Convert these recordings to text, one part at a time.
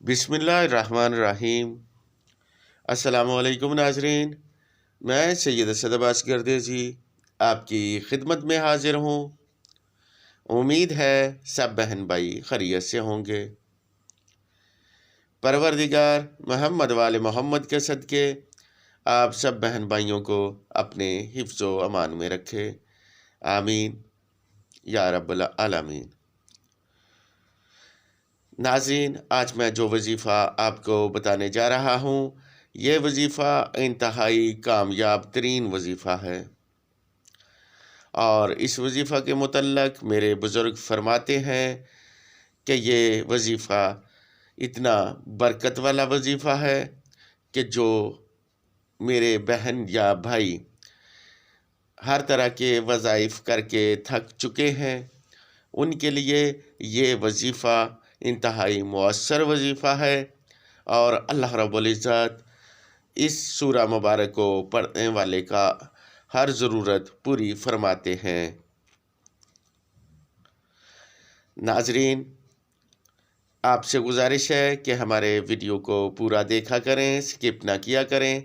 बिस्मिल्लाहिर्रहमानिर्रहीम। अस्सलामु अलैकुम नाजरीन, मैं सैयद असद अब्बास गर्देजी आपकी खिदमत में हाजिर हूँ। उम्मीद है सब बहन भाई खैरियत से होंगे। परवरदिगार मोहम्मद वाले मोहम्मद के सदके आप सब बहन भाइयों को अपने हिफ्ज़ व अमान में रखे, आमीन या रब्बल आलमीन। नाज़रीन, आज मैं जो वजीफ़ा आपको बताने जा रहा हूँ, ये वजीफ़ा इंतहाई कामयाब तरीन वजीफ़ा है और इस वजीफ़ा के मुतल्लक मेरे बुज़ुर्ग फरमाते हैं कि ये वजीफ़ा इतना बरकत वाला वजीफ़ा है कि जो मेरे बहन या भाई हर तरह के वज़ाइफ करके थक चुके हैं, उनके लिए ये वजीफ़ा इंतहाई मुअस्सर वजीफ़ा है और अल्लाह रब्बुल इज़्ज़त इस सूरा मुबारक को पढ़ने वाले का हर ज़रूरत पूरी फरमाते हैं। नाज़रीन, आपसे गुजारिश है कि हमारे वीडियो को पूरा देखा करें, स्किप ना किया करें,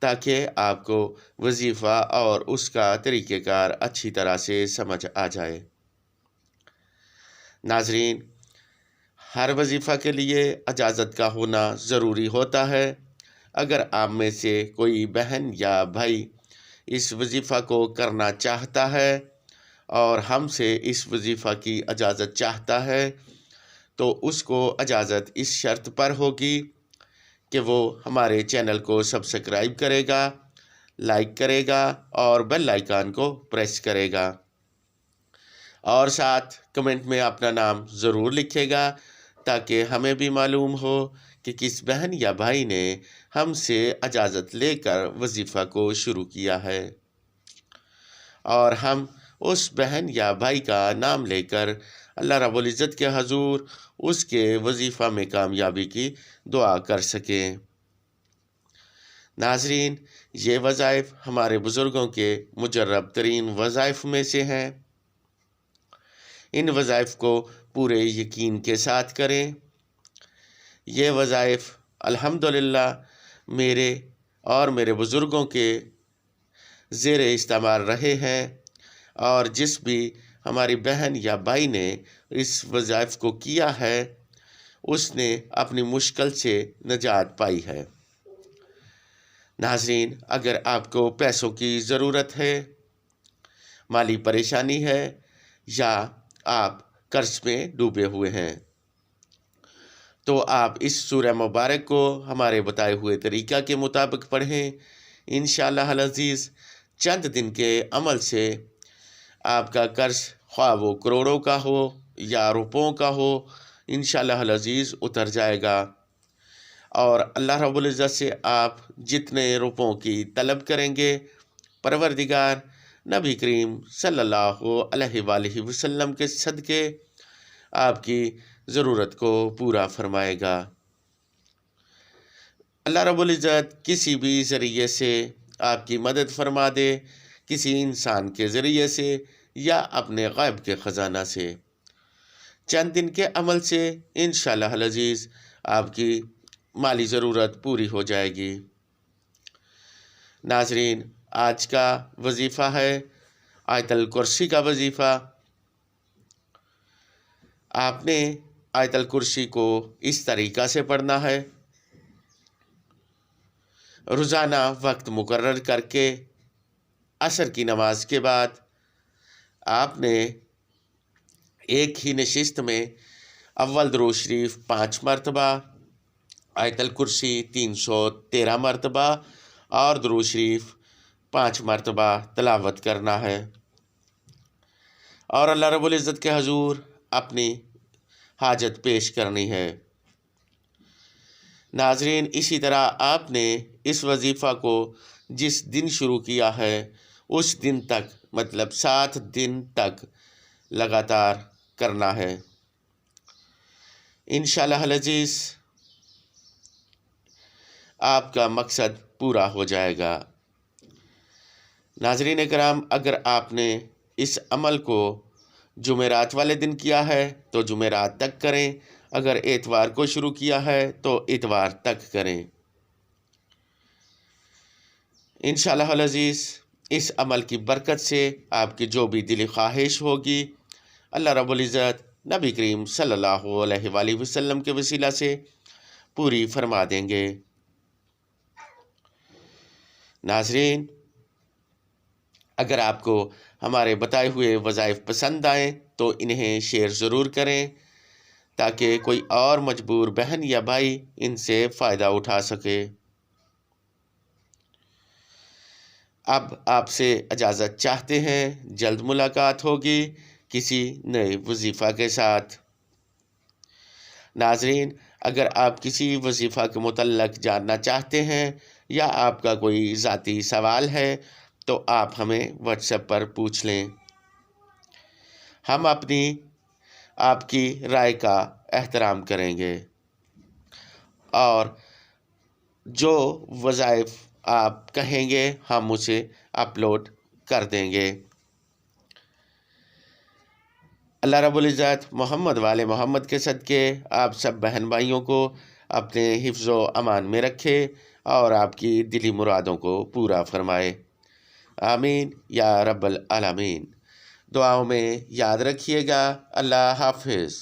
ताकि आपको वजीफ़ा और उसका तरीक़ेकार अच्छी तरह से समझ आ जाए। नाज़रीन, हर वजीफ़ा के लिए इजाज़त का होना ज़रूरी होता है। अगर आप में से कोई बहन या भाई इस वजीफ़ा को करना चाहता है और हमसे इस वजीफ़ा की इजाज़त चाहता है, तो उसको इजाज़त इस शर्त पर होगी कि वो हमारे चैनल को सब्सक्राइब करेगा, लाइक करेगा और बेल आइकन को प्रेस करेगा और साथ कमेंट में अपना नाम ज़रूर लिखेगा, ताकि हमें भी मालूम हो कि किस बहन या भाई ने हमसे इजाज़त लेकर वजीफ़ा को शुरू किया है और हम उस बहन या भाई का नाम लेकर अल्लाह रब्बुल इज़्ज़त के हजूर उसके वजीफ़ा में कामयाबी की दुआ कर सकें। नाज़रीन, ये वज़ाइफ हमारे बुज़ुर्गों के मुजर्रब तरीन वज़ाइफ में से हैं। इन वज़ाइफ को पूरे यकीन के साथ करें। ये वज़ाइफ अल्हम्दुलिल्लाह मेरे और मेरे बुज़ुर्गों के ज़ेरे इस्तेमाल रहे हैं और जिस भी हमारी बहन या भाई ने इस वज़ाइफ को किया है, उसने अपनी मुश्किल से निजात पाई है। नाज़रीन, अगर आपको पैसों की ज़रूरत है, माली परेशानी है या आप कर्ज में डूबे हुए हैं, तो आप इस सूरह मुबारक को हमारे बताए हुए तरीक़ा के मुताबिक पढ़ें। इंशाअल्लाह अज़ीज़ चंद दिन के अमल से आपका कर्ज, ख्वाह वो करोड़ों का हो या रुपयों का हो, इंशाअल्लाह अज़ीज़ उतर जाएगा और अल्लाह रब्बुल इज़्ज़त से आप जितने रुपयों की तलब करेंगे, परवरदिगार नबी करीम सल्लल्लाहु अलैहि वसल्लम के सदके आपकी ज़रूरत को पूरा फरमाएगा। अल्लाह रब्बुल इज़्ज़त किसी भी ज़रिए से आपकी मदद फरमा दे, किसी इंसान के ज़रिए से या अपने ग़ैब के ख़ज़ाना से। चंद दिन के अमल से इंशाअल्लाह अज़ीज़ आपकी माली ज़रूरत पूरी हो जाएगी। नाज़रीन, आज का वजीफ़ा है आयतल कुर्सी का वजीफ़ा। आपने आयतल कुर्सी को इस तरीक़ा से पढ़ना है। रोज़ाना वक्त मुकर्रर करके असर की नमाज के बाद आपने एक ही नशिस्त में अव्वल दुरूद शरीफ 5 मरतबा, आयतल कुर्सी 313 मरतबा और दुरूद शरीफ 5 मरतबा तिलावत करना है और अल्लाह रब्बुल इज़्ज़त के हजूर अपनी हाजत पेश करनी है। नाज़रीन, इसी तरह आपने इस वजीफ़ा को जिस दिन शुरू किया है उस दिन तक, मतलब 7 दिन तक लगातार करना है। इंशाअल्लाह अज़ीज़ आपका मकसद पूरा हो जाएगा। नाज़रीन इकराम, अगर आपने इस अमल को जुमेरात वाले दिन किया है तो जुमेरात तक करें, اگر اتوار کو شروع کیا ہے تو اتوار تک کریں۔ انشاءاللہ العزیز اس عمل کی برکت سے آپ کی جو بھی دلی خواہش ہوگی اللہ رب العزت نبی کریم صلی اللہ علیہ وآلہ وسلم کے وسیلہ سے پوری فرما دیں گے۔ ناظرین، اگر آپ کو ہمارے بتائے ہوئے وظائف پسند آئیں تو انہیں شیئر ضرور کریں تاکہ کوئی اور مجبور بہن یا بھائی ان سے فائدہ اٹھا سکے۔ اب آپ سے اجازت چاہتے ہیں، جلد ملاقات ہوگی کسی نئے وظیفہ کے ساتھ۔ ناظرین، اگر آپ کسی وظیفہ کے متعلق جاننا چاہتے ہیں یا آپ کا کوئی ذاتی سوال ہے تو آپ ہمیں واٹس ایپ پر پوچھ لیں، ہم آپ کی رائے کا احترام کریں گے اور جو وظائف آپ کہیں گے ہم اسے اپلوڈ کر دیں گے۔ اللہ رب العزت محمد والے محمد کے صدقے آپ سب بہن بھائیوں کو اپنے حفظ و امان میں رکھے اور آپ کی دلی مرادوں کو پورا فرمائے، آمین یا رب العالمین۔ دعاؤں میں یاد رکھیے گا۔ اللہ حافظ۔